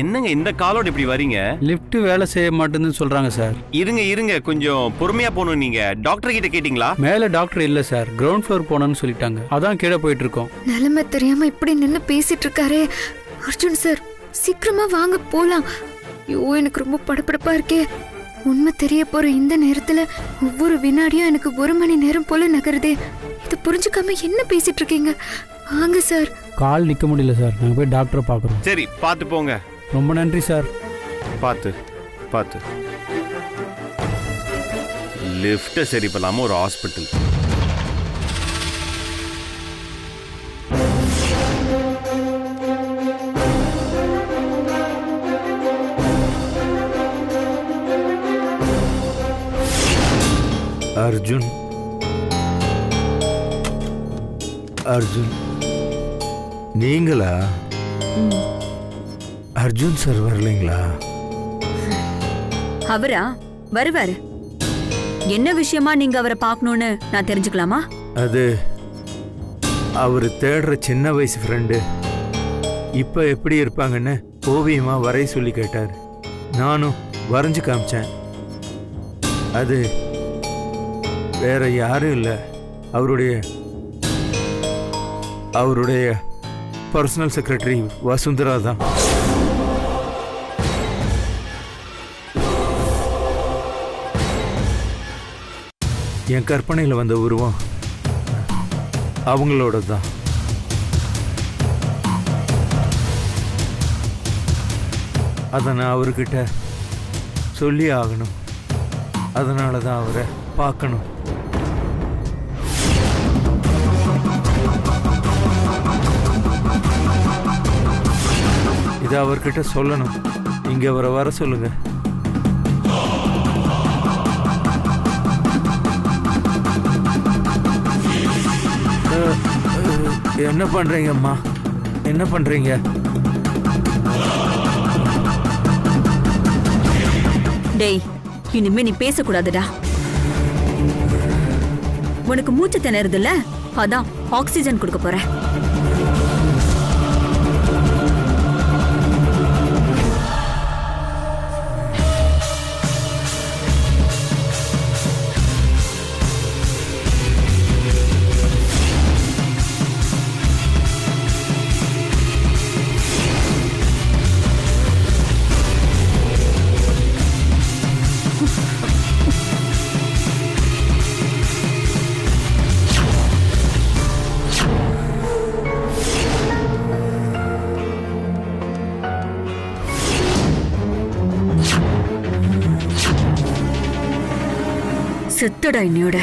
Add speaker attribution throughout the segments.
Speaker 1: என்னங்க இந்த காலோட இப்படி வரீங்க?
Speaker 2: லிஃப்ட் வேலை செய்ய மாட்டேன்னு சொல்றாங்க சார்.
Speaker 1: இருங்க கொஞ்சம் பொறுமையா போகணும். நீங்க டாக்டர் கிட்ட கேட்டீங்களா?
Speaker 2: மேல டாக்டர் இல்ல சார், கிரவுண்ட் ஃப்ளோர் போனோம்னு சொல்லிட்டாங்க. அதான் கீழே போயிட்டு இருக்கோம்.
Speaker 3: நிலைமை தெரியாம இப்படி நின்னு பேசிட்டு இருக்காரே. அர்ஜுன் சார் சீக்கிரமா வாங்க போலாம். ஐயோ எனக்கு ரொம்ப படபடப்பா இருக்கே. உண்மை தெரிய போற இந்த நேரத்துல ஒவ்வொரு வினாடியும் எனக்கு 1 மணி நேரம் போல நகருதே. இது புரிஞ்சுக்காம என்ன பேசிட்டு இருக்கீங்க? வாங்க சார்.
Speaker 2: கால் நிக்க முடியல சார், நாங்க போய் டாக்டரை பாக்குறோம்.
Speaker 1: சரி பார்த்து போங்க.
Speaker 2: ரொம்ப நன்றி சார்.
Speaker 1: பார்த்து லிஃப்ட் சரி பண்ணாம ஒரு ஹாஸ்பிட்டல்.
Speaker 4: அர்ஜுன் நீங்களா? அர்ஜுன் சார் வரலைங்களா?
Speaker 5: அவரா வருவாரு. என்ன விஷயமா நீங்க அவரை பார்க்கணும்னு நான் தெரிஞ்சுக்கலாமா?
Speaker 4: அது அவரு தேடுற சின்ன வயசு ஃப்ரெண்டு இப்ப எப்படி இருப்பாங்கன்னு ஓவியமா வரைய சொல்லி கேட்டார். நானும் வரைஞ்சு காமிச்சேன். அது வேற யாரும் இல்லை, அவருடைய பர்சனல் செக்ரட்டரி வசுந்தரா தான். என் கற்பனையில் வந்த உருவம் அவங்களோட தான். அதை நான் அவர்கிட்ட சொல்லி ஆகணும். அதனால தான் அவரை பார்க்கணும். இதை அவர்கிட்ட சொல்லணும். இங்க அவரை வர சொல்லுங்க. என்ன பண்றீங்க அம்மா? என்ன பண்றீங்க?
Speaker 5: டேய், இனிமே நீ பேசக்கூடாதுடா. உனக்கு மூச்சு திணறுதுல்ல, அதான் ஆக்சிஜன் கொடுக்க போறேன். செத்தடா இன்னையோட.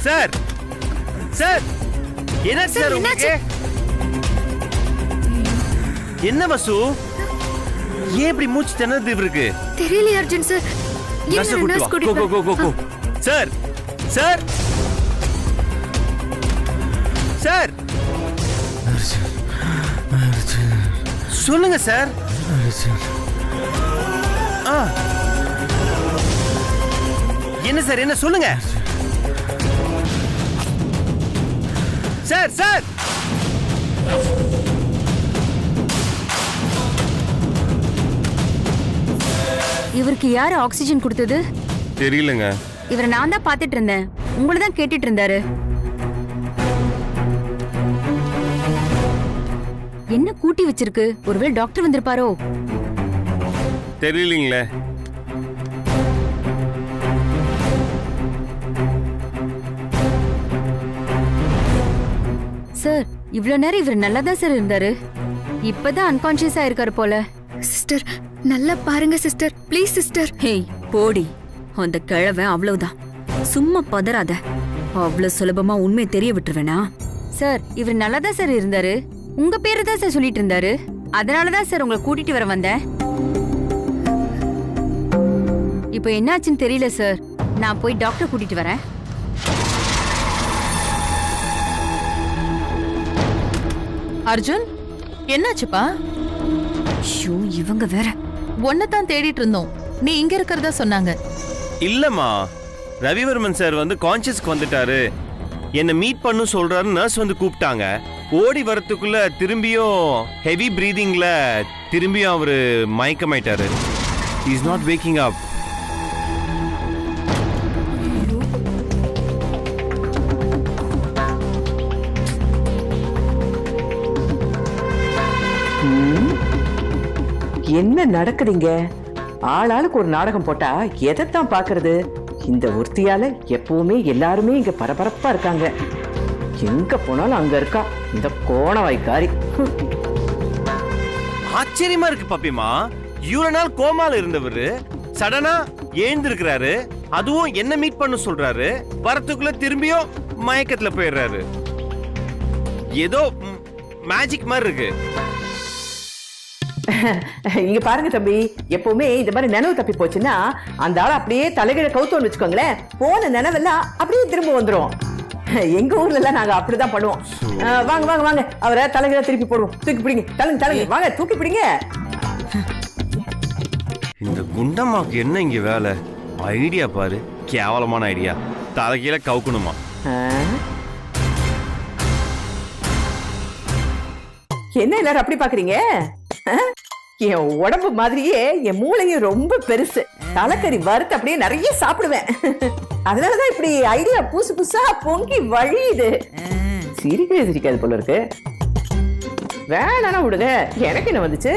Speaker 1: சார் சார் என்ன சார் உங்களுக்கு? என்ன வசு, ஏன் இப்படி மூச்சு திணறது இருக்கு?
Speaker 3: தெரியல அர்ஜுன் சார்.
Speaker 1: நர்ஸ் கூட்டி வா. சார் சார் சார் சொல்லுங்க சார். என்ன சார், என்ன சொல்லுங்க சார். சார்
Speaker 3: இவருக்கு யார் ஆக்சிஜன் கொடுத்தது?
Speaker 1: தெரியலங்க.
Speaker 5: இவரை நான் தான் பாத்துட்டு இருந்தேன், உங்களை தான் கேட்டுட்டு இருந்தாரு. என்ன கூட்டி வச்சிருக்கு? ஒருவேளை டாக்டர் வந்திருப்பாரோ?
Speaker 1: தெரியலீங்களே.
Speaker 5: சார், இவ்வளவு நேரம் இவர் நல்லா தான் சார் இருந்தாரு. இப்பதான் அன்கான்சியஸா இருக்காரு போல.
Speaker 3: சிஸ்டர் நல்லா பாருங்க சிஸ்டர், ப்ளீஸ் சிஸ்டர்.
Speaker 5: ஹேய் போடி, அந்த கிழவன் அவ்வளவுதான். சும்மா பதறாத. அவ்வளவு சுலபமா உண்மை தெரிய விட்டுருவேனா? சார், இவர் நல்லா தான் சார் இருந்தாரு. உங்க பேரு தான் சார் சொல்லிட்டு இருந்தாரு. அதனாலதான் சார் உங்களை கூட்டிட்டு வர வந்தேன். இப்போ என்னாச்சுன்னு தெரியல சார். நான் போய் டாக்டர் கூட்டிட்டு வரேன்.
Speaker 6: அர்ஜுன், என்னாச்சுப்பா?
Speaker 5: ஐயோ, இவங்க வேற.
Speaker 6: ஒன்னதான் தேடிட்டு இருந்தோம். நீ இங்க இருக்கிறதா சொன்னாங்க.
Speaker 1: இல்லம்மா, ரவிவர்மன் சார் வந்து கான்சியஸ்க்கு வந்துட்டாரு, என்ன மீட் பண்ணு சொல்றாரு. நர்ஸ் வந்து கூப்பிட்டாங்க. ஓடி வரத்துக்குள்ள திரும்பியும் ஹெவி பிரீதிங்ல திரும்பியும் அவரு மயக்கமாயிட்டாரு. Is not waking up.
Speaker 7: என்ன நடக்குதுங்க? ஆளாளுக்கு ஒரு நாடகம் போட்டா எதைத்தான் பாக்குறது? இந்த ஒருத்தியால எப்பவுமே எல்லாருமே இங்க பரபரப்பா இருக்காங்க. எங்க போனாலும் அங்க இருக்கா இந்த கோணவாய்க்காரி.
Speaker 1: ஆச்சரியமா இருக்கு பாப்பிமா. இவ்வளவு நாள் கோமால இருந்தவரு சடனா எழுந்திருக்கிறாரு. அதுவும் என்ன மீட் பண்ண சொல்றாரு. வரத்துக்குள்ள திரும்பியும் மயக்கத்துல போயிடுறாரு. ஏதோ மேஜிக் மாதிரி இருக்கு.
Speaker 7: இங்க பாருங்க தம்பி, எப்பவுமே இந்த மாதிரி நினைவு தப்பி போச்சுன்னா அந்த ஆள் அப்படியே தலைகீழ கவுத்தோன்னு வச்சுக்கோங்களேன், போன நினைவெல்லாம் அப்படியே திரும்ப வந்துரும். எங்க ஊர்ல எல்லாம் நாங்க அப்படிதான் பண்ணுவோம். வாங்க வாங்க வாங்க, அவரை தலைகீழ திருப்பி போடுவோம். தூக்கி பிடிங்க, தள்ளுங்க தள்ளுங்க, வாங்க தூக்கி பிடிங்க.
Speaker 1: இந்த குண்டம்மாக்கு என்ன இங்க வேலை? ஐடியா பாரு, கேவலமான ஐடியா. தலைகீழ கவுக்கணுமா?
Speaker 7: என்ன எல்லாரும் அப்படி பாக்குறீங்க? என் உடம்பு மாதிரியே என் மூளையும் ரொம்ப பெருசு. தலைக்கறி வறுத்து அப்படியே நிறைய சாப்பிடுவேன். அதனாலதான் இப்படி ஐடியா புதுசு புதுசா பொங்கி வழியுது. சிரிக்காது போல இருக்கு. வேணானா விடுங்க, எனக்கு என்ன வந்துச்சு?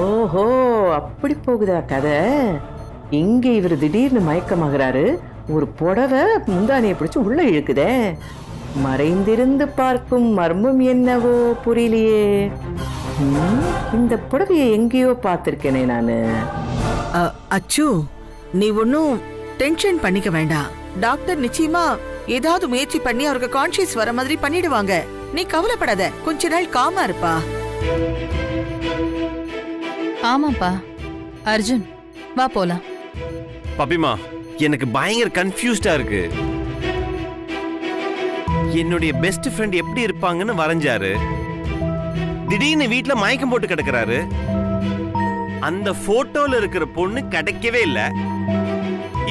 Speaker 7: ஓஹோ, அப்படி போகுதா கதை? இங்க இவர் திடீர்னு மயக்கமாகறாரு. ஒரு புடவை முந்தானியை பிடிச்சு உள்ள இழுக்குதே. மறைந்திருந்து பார்க்கும் மர்மம் என்னவோ புரியலையே. இந்த புடவையை எங்கேயோ பார்த்திருக்கேனே நானு.
Speaker 8: அச்சு, நீ ஒன்னும் டென்ஷன் பண்ணிக்க வேண்டாம். டாக்டர் நிச்சயமா ஏதாவது முயற்சி பண்ணி அவருக்கு கான்சியஸ் வர மாதிரி பண்ணிடுவாங்க. நீ கவலைப்படாத, கொஞ்ச நாள் காமா இருப்பா.
Speaker 6: ஆமாப்பா. அர்ஜுன், வா போலாம்.
Speaker 1: பாப்பிமா, எனக்கு பயங்கர கன்ஃபியூஸ்டா இருக்கு. என்னுடைய பெஸ்ட் ஃப்ரெண்ட் எப்படி இருப்பாங்கன்னு வரைஞ்சாரு. திடீர்னு வீட்டுல மயக்கம் போட்டு கிடக்குறாரு. அந்த போட்டோல இருக்கிற பொண்ணு கிடைக்கவே இல்ல.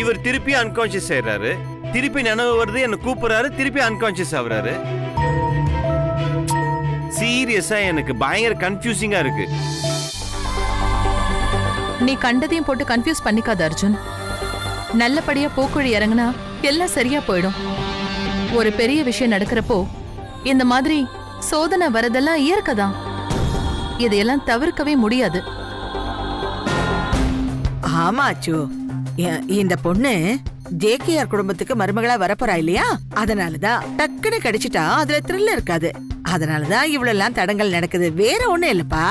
Speaker 1: இவர் திருப்பி அன்கான்சியஸ் ஆயிடுறாரு. திருப்பி நினைவு வருது, என்ன கூப்பிடுறாரு, திருப்பி அன்கான்சியஸ் ஆகுறாரு. சீரியஸா எனக்கு பயங்கர கன்ஃபியூசிங்கா இருக்கு.
Speaker 6: நீ கண்டதையும் போட்டு கன்ஃபியூஸ் பண்ணிக்காத அர்ஜுன். நல்லபடியா போக்குழி இறங்குனா எல்லாம் சரியா போயிடும். ஒரு பெரிய விஷயம் நடக்கிறப்போ இந்த மாதிரி சோதனை வரதெல்லாம் இயற்கைதான். இதையெல்லாம் தவிர்க்கவே முடியாது.
Speaker 8: ஆமா அச்சு, இந்த பொண்ணு ஜேகேஆர் குடும்பத்துக்கு மருமகளா வரப்போறா இல்லையா? அதனாலதான் டக்குன்னு கிடைச்சிட்டா அதுல த்ரில் இருக்காது. அதனாலதான் இவ்வளவு எல்லாம் தடங்கள் நடக்குது. வேற ஒண்ணும் இல்லப்பா.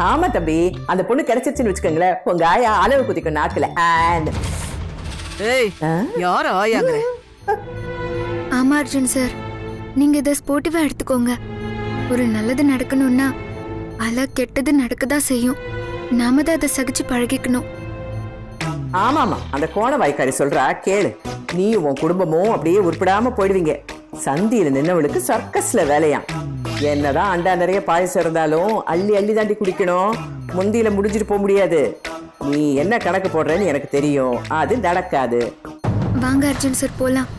Speaker 7: ஆமா தம்பி, அந்த பொண்ணு கிடைச்சிருச்சுன்னு வச்சுக்கோங்களேன், உங்க ஆயா அளவு குதிக்கும் நாக்குல.
Speaker 8: யார ஆயாங்க?
Speaker 3: ஆமா அர்ஜுன் சார், நீங்க இதை ஸ்போர்ட்டிவா எடுத்துக்கோங்க. ஒரு நல்லது நடக்கணும்னா அல கெட்டது நடக்கதா செய்யும். நாம தான் அதை சகிச்சு பழகிக்கணும்.
Speaker 7: ஆமாமா, அந்த கோண வாய்க்காரி சொல்றா கேளு. நீயும் உன் குடும்பமும் அப்படியே உருப்படாம போயிடுவீங்க. சந்தியில நின்னவளுக்கு சர்க்கஸ்ல வேலையாம். என்னதான் அண்டா நிறைய பாயசம் இருந்தாலும் அள்ளி அள்ளி தாண்டி குடிக்கணும். முந்தியில முடிஞ்சிட்டு போக முடியாது. நீ என்ன கணக்கு போடுறேன்னு எனக்கு தெரியும். அது நடக்காது.
Speaker 3: வாங்க அர்ஜுன் சார் போலாம்.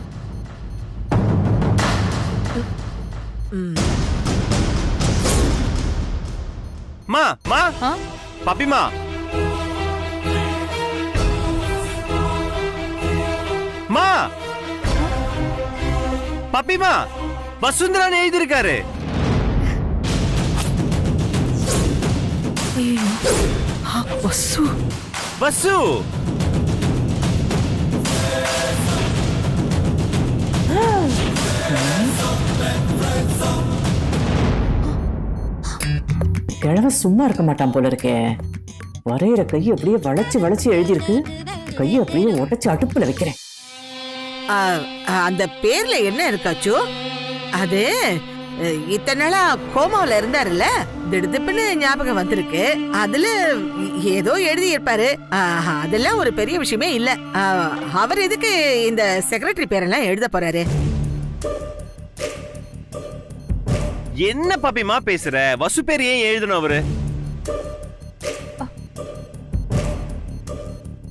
Speaker 1: மா மா
Speaker 6: ஆ?
Speaker 1: பாப்பிமா, மா பாப்பிமா, வசுந்தரான்னு எழுதியிருக்காரு.
Speaker 8: வசு
Speaker 1: வசு
Speaker 7: கிழவ சும்மா இருக்க மாட்டான் போல இருக்கே. வரைகிற கையை அப்படியே வளைச்சு வளைச்சு எழுதியிருக்கு. கையை அப்படியே உடைச்சு அடுப்புல வைக்கிறேன்.
Speaker 8: அந்த பேர்ல என்ன இருக்காச்சோ அது இத்தனை நாளா கோமாவில இருந்தாருல்ல, திடுதிப்புன்னு ஞாபகம் வந்திருக்கு. அதுல ஏதோ எழுதி இருப்பாரு. அதெல்லாம் ஒரு பெரிய விஷயமே இல்ல. அவர் எதுக்கு இந்த செக்ரட்டரி பேரெல்லாம் எழுத போறாரு?
Speaker 1: என்ன பாப்பிமா பேசுற? வசு பேர் ஏன் எழுதணும் அவரு?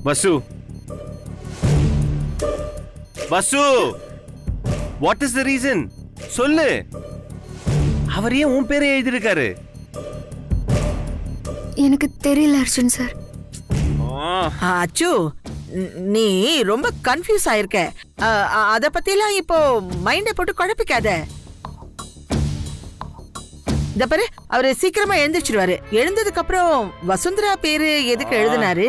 Speaker 1: வசு வசு, வாட் இஸ் த ரீசன்? சொல்லு. அவர் ஏன் உன் பேரை எழுதியிருக்காரு?
Speaker 3: எனக்கு தெரியல அர்ஜுன் சார்.
Speaker 8: அச்சு, நீ ரொம்ப கன்ஃபியூஸ் ஆயிருக்க. அத பத்திலாம் இப்போ மைண்ட போட்டு குழப்பிக்காத. இந்த பாரு, அவரு சீக்கிரமா எழுந்திருச்சிருவாரு. எழுந்ததுக்கு அப்புறம் வசுந்தரா பேரு எதுக்கு எழுதினாரு,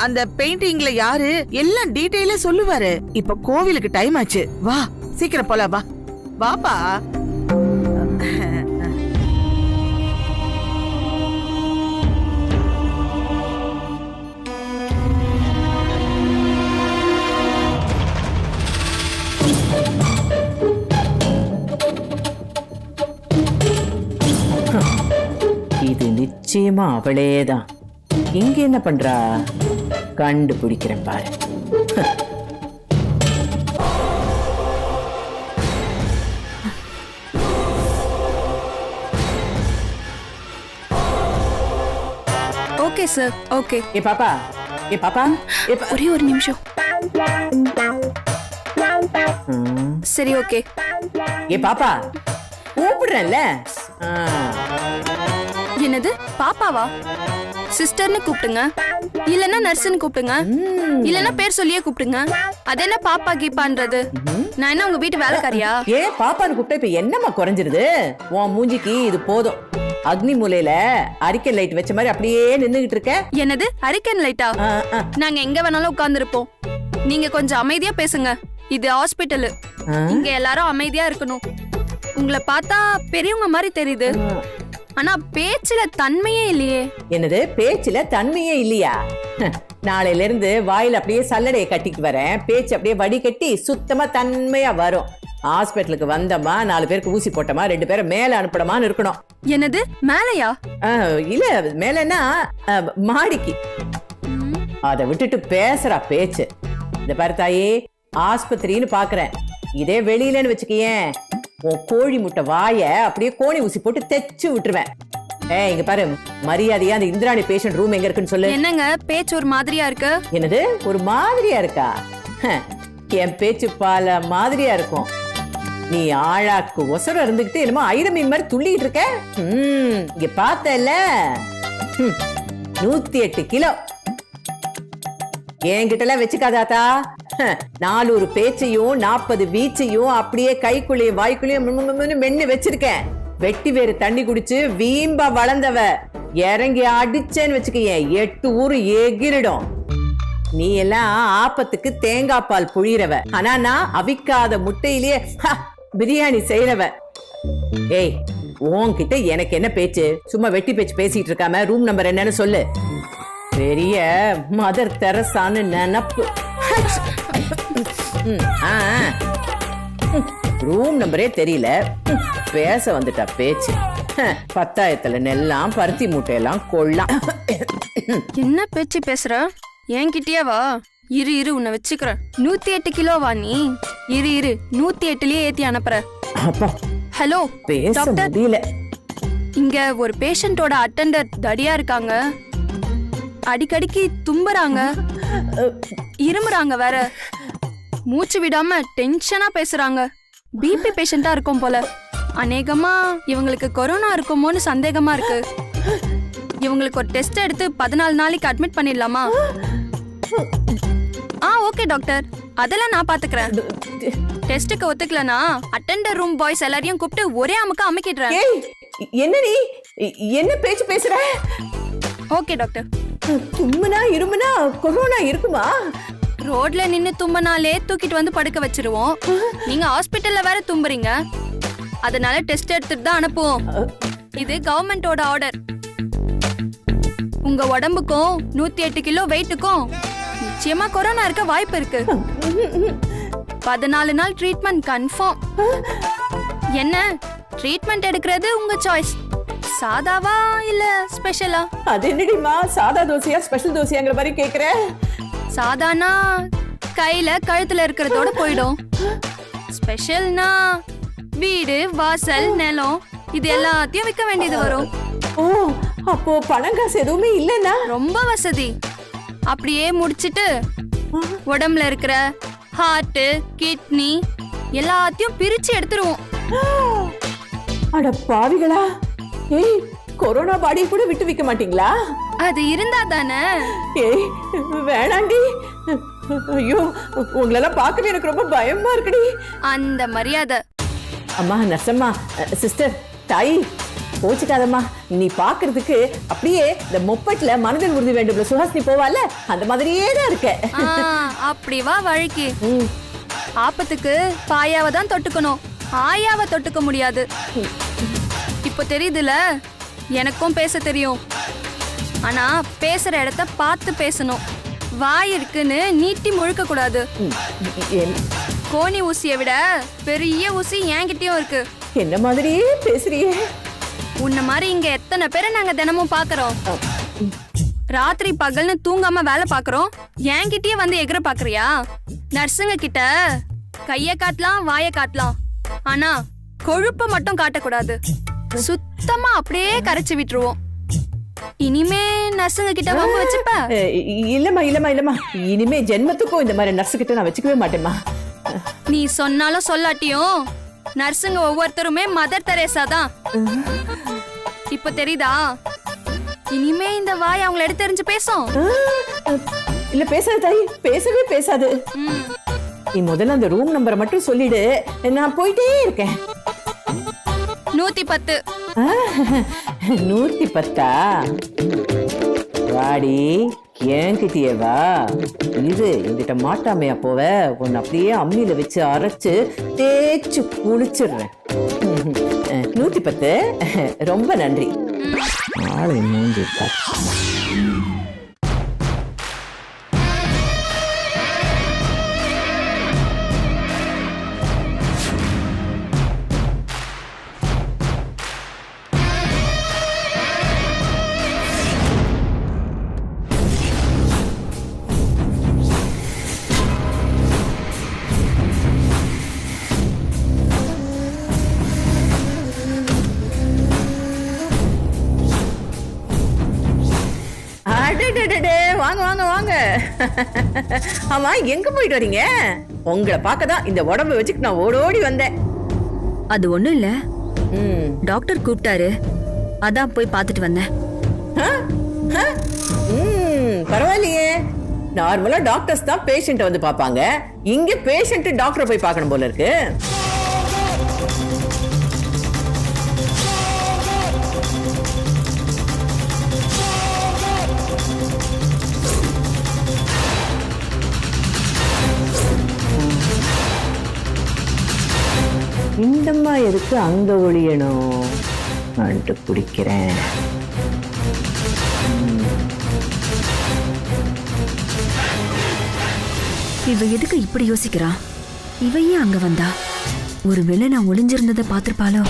Speaker 8: அந்த பெயிண்டிங்ல யாரு, எல்லாம் டீடைலா சொல்லுவாரு. இப்ப கோவிலுக்கு டைம் ஆச்சு, வா சீக்கிரம் போலாம். வா வாப்பா.
Speaker 7: இது நிச்சயமா அவளேதான். இங்க என்ன பண்றா? கண்டுபிடிக்கிறேன் பாரு.
Speaker 3: Okay sir, okay.
Speaker 7: ஏ பாப்பா, ஏ பாப்பா,
Speaker 3: ஒரே ஒரு நிமிஷம். சரி, ஓகே.
Speaker 7: ஏ பாப்பா, கூப்பிடுறேன்ல.
Speaker 3: என்னது பாப்பாவா? சிஸ்டர்னு கூப்பிடுங்க, இல்லன்னா நர்ஸ்னு கூப்பிடுங்க, இல்லன்னா பேர் சொல்லியே கூப்பிடுங்க. அது என்ன பாப்பா கீப்பான்றது? நான் என்ன உங்க வீட்டு வேலைக்காரியா?
Speaker 7: ஏ பாப்பான்னு கூப்பிட்டா இப்ப என்னம்மா குறைஞ்சிருது? உன் மூஞ்சிக்கு இது போதும். அக்னி மூலையில அரிக்கன் லைட் வச்ச மாதிரி அப்படியே நின்னுகிட்டு இருக்க.
Speaker 3: என்னது அரிக்கன் லைட்டா? நாங்க எங்க வேணாலும் உட்கார்ந்து இருப்போம். நீங்க கொஞ்சம் அமைதியா பேசுங்க. இது ஹாஸ்பிட்டல், இங்க எல்லாரும் அமைதியா இருக்கணும். உங்களை பார்த்தா பெரியவங்க மாதிரி தெரியுது, ஆனா பேச்சுல தன்மையே இல்லையே.
Speaker 7: என்னது பேச்சுல தன்மையே இல்லையா? நாளையில இருந்து வாயில அப்படியே சல்லடையை கட்டிட்டு வரேன். பேச்சு அப்படியே வடி கட்டி சுத்தமா தன்மையா வரும். ஹாஸ்பிட்டலுக்கு வந்தமா, 4 பேருக்கு ஊசி போட்டமா, 2 பேரை மேல அனுப்படமான்னு இருக்கணும்.
Speaker 3: என்னது மேலையா?
Speaker 7: இல்ல மேலன்னா மாடிக்கு. அதை விட்டுட்டு பேசுறா பேச்சு. இந்த பாரு தாயே, ஆஸ்பத்திரின்னு பாக்குறேன். இதே வெளியிலன்னு வச்சுக்கேன், உன் கோழி முட்டை வாய அப்படியே கோணி ஊசி போட்டு தைச்சு விட்டுருவேன். இங்க பாரு, மரியாதையா அந்த இந்திராணி பேஷண்ட் ரூம் எங்க இருக்குன்னு சொல்லு.
Speaker 3: என்னங்க பேச்சு ஒரு மாதிரியா இருக்கு?
Speaker 7: என்னது ஒரு மாதிரியா இருக்கா? என் பேச்சு பால மாதிரியா இருக்கும். நீ ஆழாக்கு ஒசரம் இருந்துகிட்டு என்னமோ ஐர மீன் மாதிரி துள்ளிட்டு இருக்க. இங்க பார்த்தல 108 கிலோ. என்கிட்ட வச்சுக்காதாத்தா. 400 பேச்சையும் 40 வீச்சையும் அப்படியே கைக்குள்ளேயும் வாய்க்குள்ளேயும் மென்னு வச்சிருக்கேன். வெட்டி வேறு தண்ணி குடிச்சு வீம்பா வளர்ந்தவ. இறங்கி அடிச்சேன்னு வச்சுக்கேன் 8 ஊரு எகிரிடும். நீ எல்லாம் ஆப்பத்துக்கு தேங்காய் பால் புழியறவ, ஆனா நான் அவிக்காத முட்டையிலேயே பிரியாணி செய்யறவ. ஏய், உன்கிட்ட எனக்கு என்ன பேச்சு? சும்மா வெட்டி பேச்சு பேசிட்டு இருக்காம ரூம் நம்பர் என்னன்னு சொல்லு. பெரிய மதர் தெரசான்னு நினப்பு. ரூம் நம்பரே தெரியல, பேச வந்துட்டா பேச்சு. பத்தாயத்துல நெல்லாம் பருத்தி மூட்டையெல்லாம் கொள்ளலாம்.
Speaker 3: என்ன பேச்சு பேசுற? என்கிட்டயே வா. இரு உன்னை வச்சுக்கிறேன். 108 கிலோவா நீ? இரு 108லயே ஏத்தி அனுப்புற. ஹலோ டாக்டர், இங்க ஒரு பேஷண்டோட அட்டெண்டர் தடியா இருக்காங்க. அடிக்கடிக்கு தும்புறாங்க, இருமுறாங்க, வேற மூச்சு விடாம டென்ஷனா பேசுறாங்க. பிபி பேஷண்டா இருக்கும் போல.
Speaker 9: அநேகமா இவங்களுக்கு கொரோனா இருக்குமோன்னு சந்தேகமா இருக்கு. இவங்களுக்கு ஒரு டெஸ்ட் எடுத்து 14 நாளைக்கு அட்மிட் பண்ணிடலாமா? ஓகே டாக்டர், அதெல்லாம் நான் பாத்துக்கிறேன். டெஸ்டுக்கு ஒத்துக்கலனா அட்டெண்டர் ரூம் பாய்ஸ் எல்லாரையும் கூப்பிட்டு ஒரே அமுக்க அமுக்கிடுறேன்.
Speaker 7: என்ன நீ என்ன பேச்சு பேசுற?
Speaker 9: Okay doctor.
Speaker 7: தும்முனா இருமுனா கொரோனா இருக்குமா?
Speaker 9: ரோட்ல நின்னு தும்மனாலே தூக்கிட்டு வந்து படுக்க வச்சிருவோம். நீங்க ஹாஸ்பிட்டல்ல வேற தும்புறீங்க, அதனால டெஸ்ட் எடுத்துட்டு தான் அனுப்புவோம். இது கவர்மெண்டோட ஆர்டர். உங்க உடம்புக்கும் 108 கிலோ வெயிட்டுக்கும் நிச்சயமா கொரோனா இருக்க வாய்ப்பு இருக்கு. 14 நாள் ட்ரீட்மெண்ட் கன்ஃபார்ம். என்ன ட்ரீட்மெண்ட் எடுக்கிறது உங்க சாய்ஸ். சாதாவா இல்ல ஸ்பெஷலா?
Speaker 7: அது என்னடிமா சாதா தோசையா ஸ்பெஷல் தோசையாங்கிற மாதிரி கேக்குற?
Speaker 9: சாதானா கையில கழுத்துல இருக்கிறதோட போயிடும். ஸ்பெஷல்னா வீடு வாசல் நிலம் இது எல்லாத்தையும் விற்க வேண்டியது வரும்.
Speaker 7: ஓ, அப்போ பணம் காசு எதுவுமே இல்லைன்னா?
Speaker 9: ரொம்ப வசதி. அப்படியே முடிச்சிட்டு உடம்புல இருக்கிற ஹார்ட் கிட்னி எல்லாத்தையும் பிரிச்சு எடுத்துருவோம்.
Speaker 7: அட பாவிகளா, ஏய் கொரோனா பாடி கூட விட்டு வைக்க மாட்டீங்களா?
Speaker 9: அது இருந்தா தானே.
Speaker 7: ஏய் வேணாண்டி, ஐயோ உங்களெல்லாம் பார்க்கவே எனக்கு ரொம்ப பயமா இருக்குடி.
Speaker 9: அந்த மரியாதை.
Speaker 7: அம்மா நர்சம்மா, சிஸ்டர், தாய் கோச்சுக்காதம்மா. நீ பாக்குறதுக்கு அப்படியே இந்த மொப்பட்ல மனதில் உறுதி வேண்டும் சுஹாசினி போவால அந்த மாதிரியே தான் இருக்க.
Speaker 9: அப்படி வா வழிக்கு. ஆபத்துக்கு பாயாவை தான் தொட்டுக்கணும், ஆயாவை தொட்டுக்க முடியாது. இப்போ தெரியுதுல, எனக்கும் பேச தெரியும். ஆனா பேசுற இடத்த பார்த்து பேசணும். வாய் இருக்குன்னு நீட்டி முழுக்க கூடாது. கோணி ஊசியை விட பெரிய ஊசி என்கிட்டயும் இருக்கு.
Speaker 7: என்ன மாதிரியே பேசுறியே.
Speaker 9: உன்ன மாதிரி இங்க எத்தனை பேரை நாங்க தினமும் பாக்குறோம். ராத்திரி பகல்னு தூங்காம வேலை பாக்குறோம். என்கிட்டயே வந்து எகிர பாக்குறியா? நர்ஸுங்க கிட்ட கைய காட்டலாம் வாய காட்டலாம், ஆனா கொழுப்ப மட்டும் காட்டக்கூடாது. சுத்தமா அப்படியே கரைச்சு விட்டுருவோம். இனிமே நர்ஸுங்க கிட்ட வம்பு வச்சுப்ப?
Speaker 7: இல்லம்மா இல்லம்மா இல்லம்மா, இனிமே ஜென்மத்துக்கும் இந்த மாதிரி நர்ஸு கிட்ட நான் வச்சுக்கவே மாட்டேம்மா.
Speaker 9: நீ சொன்னாலும் சொல்லாட்டியும் நர்ஸுங்க ஒவ்வொருத்தருமே மதர் தெரேசா தான். இப்ப தெரியுதா? இனிமே இந்த வாய் அவங்கள எடுத்தெறிஞ்சு பேசும்.
Speaker 7: இல்ல பேசாது தாய், பேசவே பேசாது. நீ முதல்ல அந்த ரூம் நம்பரை மட்டும் சொல்லிடு, நான் போயிட்டே இருக்கேன்.
Speaker 9: 110.
Speaker 7: 110? வாடி என்கிட்டயே வா. இது என்கிட்ட மாட்டாமையா போவ? உன்னை அப்படியே அம்மியில வச்சு அரைச்சு தேய்ச்சு குளிச்சிடுறேன். 110. ரொம்ப நன்றி. ஆளை மூஞ்சி வாங்க வாங்க வாங்க. ஆமா எங்க போயிட்டு வரீங்க? உங்களை பார்க்கதான் இந்த உடம்பு வச்சுட்டு நான் ஓடோடி வந்தேன்.
Speaker 5: அது ஒண்ணும் இல்ல, டாக்டர் கூப்பிட்டாரு, அதான் போய் பார்த்துட்டு வந்தேன்.
Speaker 7: பரவாயில்லையே. நார்மலா டாக்டர்ஸ் தான் பேஷண்ட் வந்து பாப்பாங்க, இங்க பேஷண்ட் டாக்டரை போய் பார்க்கணும் போல இருக்கு. இந்தம்மா எதுக்கு அங்க ஒளியணும்? கண்டுபிடிக்கிறேன்.
Speaker 5: இவ எதுக்கு இப்படி யோசிக்கிறா? இவ ஏன் அங்க வந்தா? ஒருவேளை நான் ஒளிஞ்சிருந்ததை பார்த்திருப்பாளோ?